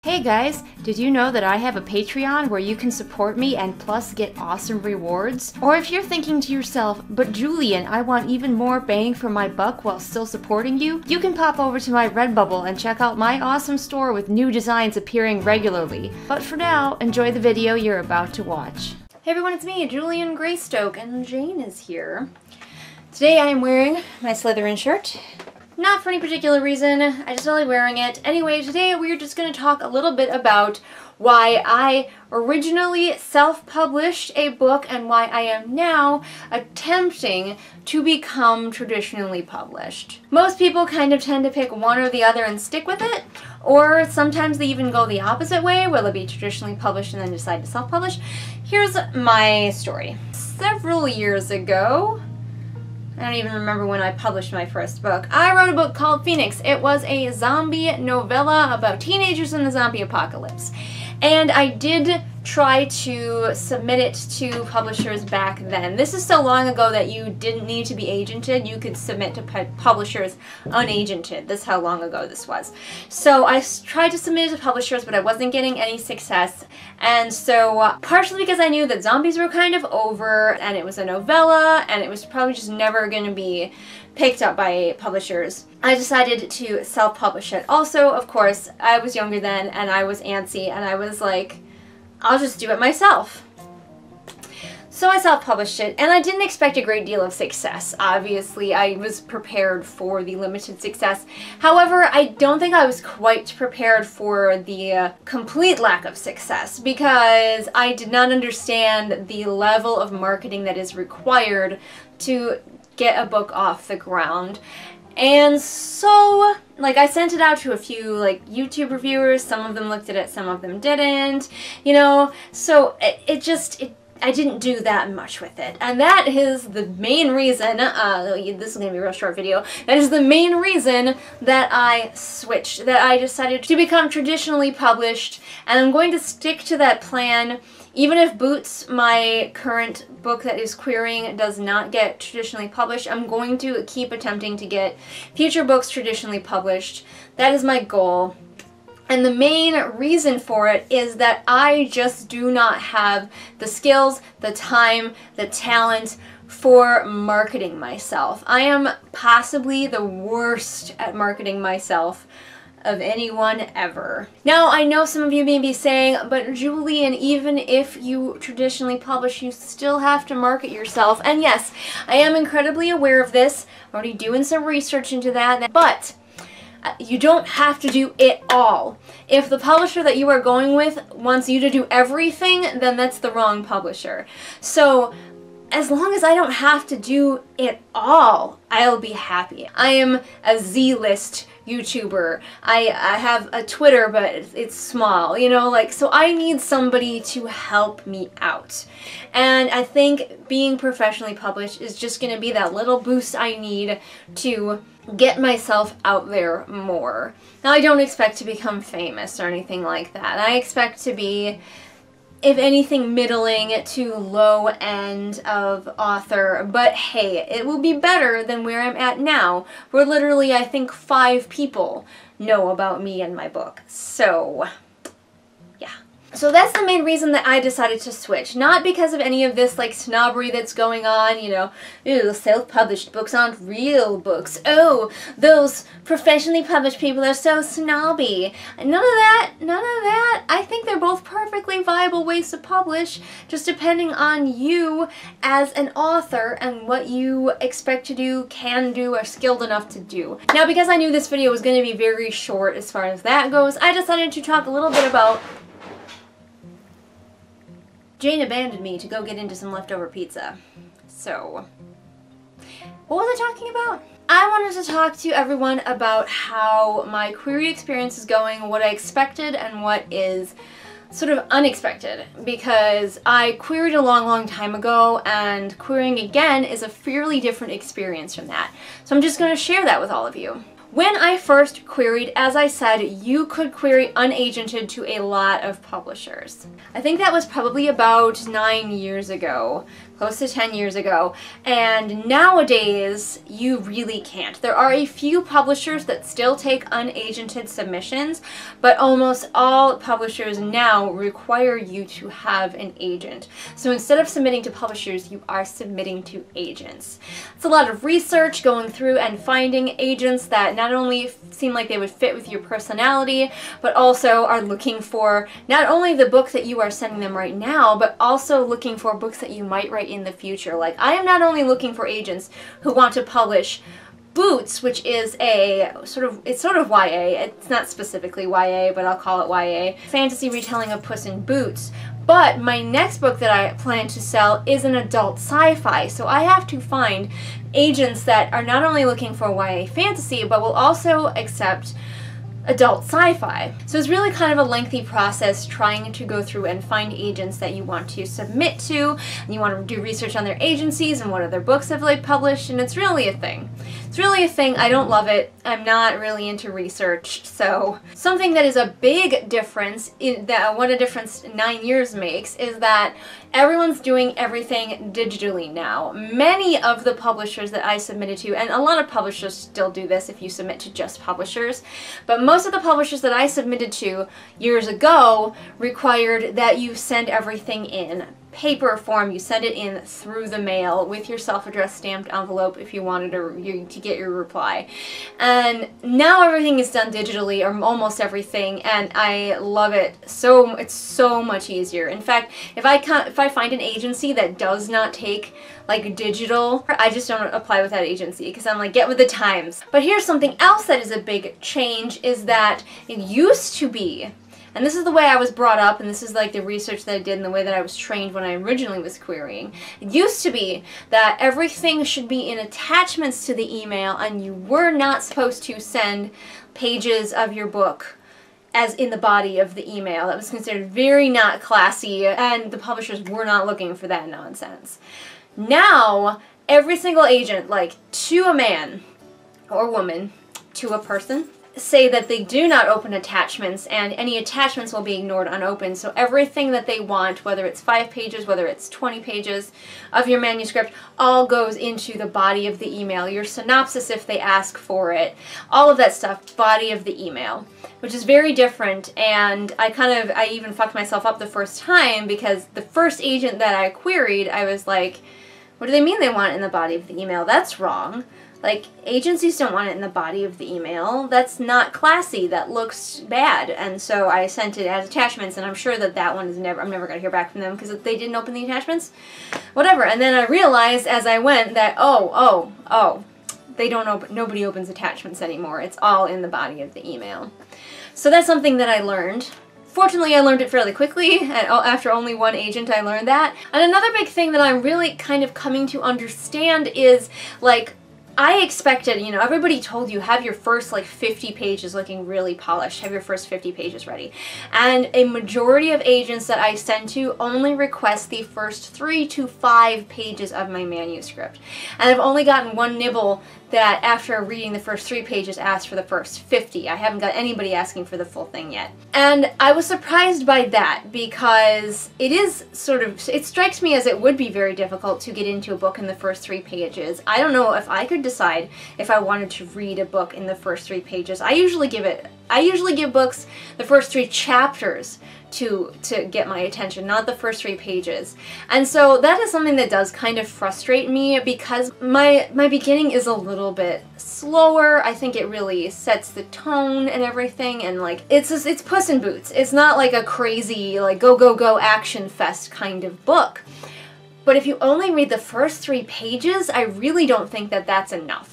Hey guys, did you know that I have a Patreon where you can support me and plus get awesome rewards? Or if you're thinking to yourself, but Julian, I want even more bang for my buck while still supporting you, you can pop over to my Redbubble and check out my awesome store with new designs appearing regularly. But for now, enjoy the video you're about to watch. Hey everyone, it's me, Julian Greystoke, and Jane is here. Today I am wearing my Slytherin shirt. Not for any particular reason, I just felt like wearing it. Anyway, today we're just going to talk a little bit about why I originally self-published a book and why I am now attempting to become traditionally published. Most people kind of tend to pick one or the other and stick with it, or sometimes they even go the opposite way, where they'll be traditionally published and then decide to self-publish. Here's my story. Several years ago, I don't even remember when I published my first book. I wrote a book called Phoenix. It was a zombie novella about teenagers in the zombie apocalypse. And I did try to submit it to publishers back then. This is so long ago that you didn't need to be agented. You could submit to publishers unagented. That's how long ago this was. So I tried to submit it to publishers, but I wasn't getting any success. And so partially because I knew that zombies were kind of over and it was a novella and it was probably just never going to be picked up by publishers, I decided to self-publish it. Also, of course, I was younger then and I was antsy and I was like, I'll just do it myself. So I self-published it, and I didn't expect a great deal of success. Obviously, I was prepared for the limited success. However, I don't think I was quite prepared for the complete lack of success, because I did not understand the level of marketing that is required to get a book off the ground. And so, I sent it out to a few, YouTube reviewers. Some of them looked at it, some of them didn't, so I didn't do that much with it. And that is the main reason, this is going to be a real short video, that is the main reason that I switched, that I decided to become traditionally published, and I'm going to stick to that plan. Even if Boots, my current book that is queering, does not get traditionally published, I'm going to keep attempting to get future books traditionally published. That is my goal. And the main reason for it is that I just do not have the skills, the time, the talent for marketing myself. I am possibly the worst at marketing myself of anyone ever. Now, I know some of you may be saying, but Julian, even if you traditionally publish, you still have to market yourself. And yes, I am incredibly aware of this. I'm already doing some research into that, but you don't have to do it all. If the publisher that you are going with wants you to do everything, then that's the wrong publisher. So, as long as I don't have to do it all, I'll be happy. I am a Z-list YouTuber. I have a Twitter, but it's small, so I need somebody to help me out. And I think being professionally published is just going to be that little boost I need to get myself out there more. Now, I don't expect to become famous or anything like that. I expect to be, if anything, middling to low end of author, but hey, it will be better than where I'm at now, where literally I think 5 people know about me and my book. So, yeah. So that's the main reason that I decided to switch. Not because of any of this snobbery that's going on, ooh, self-published books aren't real books. Oh, those professionally published people are so snobby. None of that, none of that. I think they're both perfectly viable ways to publish, just depending on you as an author and what you expect to do, can do, or skilled enough to do. Now, because I knew this video was going to be very short as far as that goes, I decided to talk a little bit about Jane abandoned me to go get into some leftover pizza. So, what was I talking about? I wanted to talk to everyone about how my query experience is going, what I expected, and what is sort of unexpected, because I queried a long time ago, and querying again is a fairly different experience from that. So I'm just going to share that with all of you. When I first queried, as I said, you could query unagented to a lot of publishers. I think that was probably about 9 years ago, close to 10 years ago, and nowadays you really can't. There are a few publishers that still take unagented submissions, but almost all publishers now require you to have an agent. So instead of submitting to publishers, you are submitting to agents. It's a lot of research going through and finding agents that not only seem like they would fit with your personality, but also are looking for not only the book that you are sending them right now, but also looking for books that you might write in the future. Like, I am not only looking for agents who want to publish Boots, which is a it's sort of YA. It's not specifically YA, but I'll call it YA. Fantasy retelling of Puss in Boots. But my next book that I plan to sell is an adult sci-fi, so I have to find agents that are not only looking for YA fantasy, but will also accept adult sci-fi. So it's really kind of a lengthy process trying to go through and find agents that you want to submit to, and you want to do research on their agencies and what other books have they published, and it's really a thing. It's really a thing. I don't love it. I'm not really into research, so something that is a big difference, what a difference 9 years makes, is that everyone's doing everything digitally now. Many of the publishers that I submitted to, and a lot of publishers still do this if you submit to just publishers, but most of the publishers that I submitted to years ago required that you send everything in paper form. You send it in through the mail with your self-addressed stamped envelope if you wanted to get your reply. And now everything is done digitally, or almost everything, and I love it. So it's so much easier. In fact, if I find an agency that does not take like digital, I just don't apply with that agency because I'm like, get with the times. But here's something else that is a big change, is that it used to be, and this is the way I was brought up, and this is like the research that I did and the way that I was trained when I originally was querying. It used to be that everything should be in attachments to the email, and you were not supposed to send pages of your book as in the body of the email. That was considered very not classy, and the publishers were not looking for that nonsense. Now, every single agent, like to a man or woman, to a person, say that they do not open attachments, and any attachments will be ignored unopened. So everything that they want, whether it's 5 pages, whether it's 20 pages of your manuscript, all goes into the body of the email. Your synopsis if they ask for it, all of that stuff, body of the email, which is very different. And I even fucked myself up the first time, because the first agent that I queried, I was like, what do they mean they want it in the body of the email? That's wrong. Like, agencies don't want it in the body of the email. That's not classy. That looks bad. And so I sent it as attachments, and I'm sure that that one is I'm never going to hear back from them because they didn't open the attachments. Whatever. And then I realized as I went that, they don't open, nobody opens attachments anymore. It's all in the body of the email. So that's something that I learned. Fortunately, I learned it fairly quickly, and after only one agent I learned that. And another big thing that I'm really kind of coming to understand is, like, I expected, you know, everybody told you have your first like 50 pages looking really polished, have your first 50 pages ready. And a majority of agents that I send to only request the first 3 to 5 pages of my manuscript. And I've only gotten one nibble that after reading the first 3 pages asked for the first 50. I haven't got anybody asking for the full thing yet. And I was surprised by that, because it strikes me as it would be very difficult to get into a book in the first 3 pages. I don't know if I could decide if I wanted to read a book in the first 3 pages. I usually give books the first 3 chapters to get my attention, not the first 3 pages. And so that is something that does kind of frustrate me, because my beginning is a little bit slower. I think it really sets the tone and everything, and like it's Puss in Boots. It's not like a crazy like go action fest kind of book. But if you only read the first 3 pages, I really don't think that that's enough.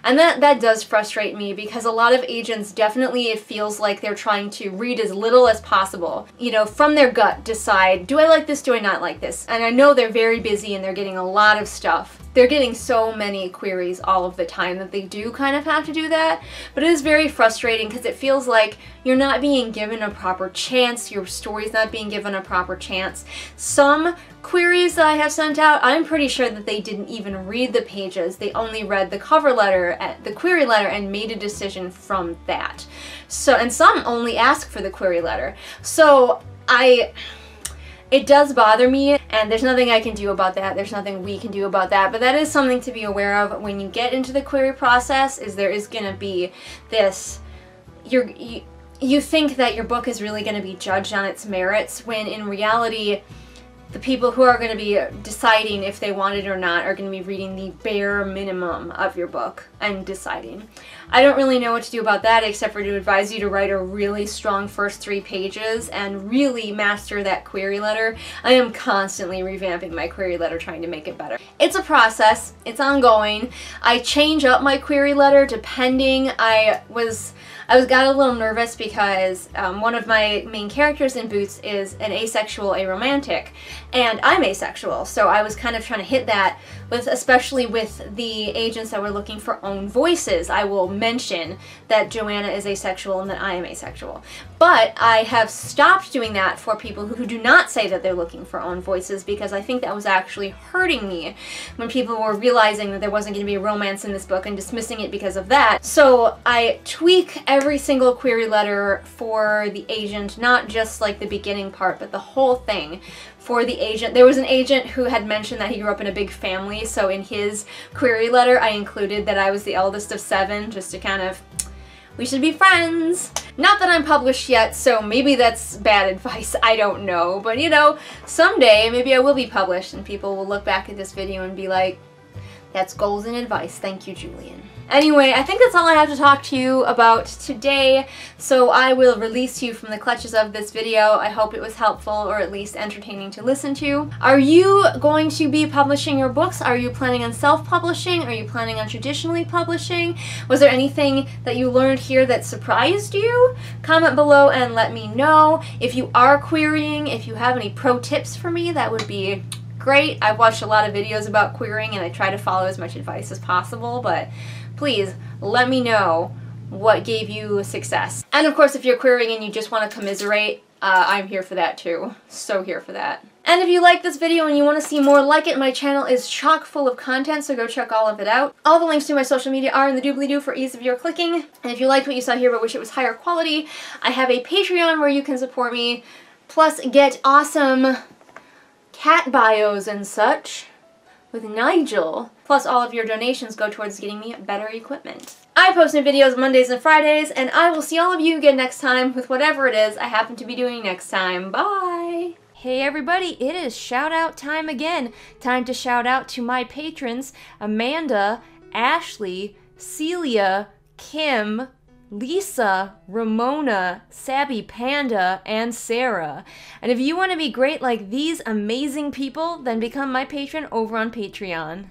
And that does frustrate me, because a lot of agents definitely, it feels like they're trying to read as little as possible. You know, from their gut, decide, do I like this, do I not like this? And I know they're very busy and they're getting a lot of stuff. they're getting so many queries all of the time that they do kind of have to do that. But it is very frustrating because it feels like you're not being given a proper chance, your story's not being given a proper chance. Some queries that I have sent out, I'm pretty sure that they didn't even read the pages. They only read the cover letter, the query letter, and made a decision from that. So, and some only ask for the query letter. So it does bother me, and there's nothing I can do about that. There's nothing we can do about that, but that is something to be aware of when you get into the query process, is there is going to be this, you think that your book is really going to be judged on its merits, when in reality, the people who are going to be deciding if they want it or not are going to be reading the bare minimum of your book and deciding. I don't really know what to do about that except for to advise you to write a really strong first 3 pages and really master that query letter. I am constantly revamping my query letter, trying to make it better. It's a process. It's ongoing. I change up my query letter depending. I got a little nervous because one of my main characters in Boots is an asexual aromantic, and I'm asexual, so I was kind of trying to hit that with, especially with the agents that were looking for own voices. I will mention that Joanna is asexual and that I am asexual. But I have stopped doing that for people who do not say that they're looking for own voices, because I think that was actually hurting me when people were realizing that there wasn't going to be a romance in this book and dismissing it because of that. So I tweak every single query letter for the agent, not just like the beginning part, but the whole thing for the agent. There was an agent who had mentioned that he grew up in a big family, so in his query letter I included that I was the eldest of 7, just to kind of, we should be friends. Not that I'm published yet, so maybe that's bad advice, I don't know, but you know, someday maybe I will be published and people will look back at this video and be like, that's golden advice, thank you, Julian. Anyway, I think that's all I have to talk to you about today, so I will release you from the clutches of this video. I hope it was helpful, or at least entertaining to listen to. Are you going to be publishing your books? Are you planning on self-publishing? Are you planning on traditionally publishing? Was there anything that you learned here that surprised you? Comment below and let me know. If you are querying, if you have any pro tips for me, that would be great. I've watched a lot of videos about querying and I try to follow as much advice as possible, but please let me know what gave you success. And of course, if you're querying and you just want to commiserate, I'm here for that too. So here for that. And if you like this video and you want to see more like it, my channel is chock full of content, so go check all of it out. All the links to my social media are in the doobly-doo for ease of your clicking. And if you liked what you saw here but wish it was higher quality, I have a Patreon where you can support me, plus get awesome cat bios and such with Nigel. Plus all of your donations go towards getting me better equipment. I post new videos Mondays and Fridays, and I will see all of you again next time with whatever it is I happen to be doing next time. Bye! Hey everybody, it is shout out time again. Time to shout out to my patrons, Amanda, Ashley, Celia, Kim, Lisa, Ramona, Sabby Panda, and Sarah. And if you want to be great like these amazing people, then become my patron over on Patreon.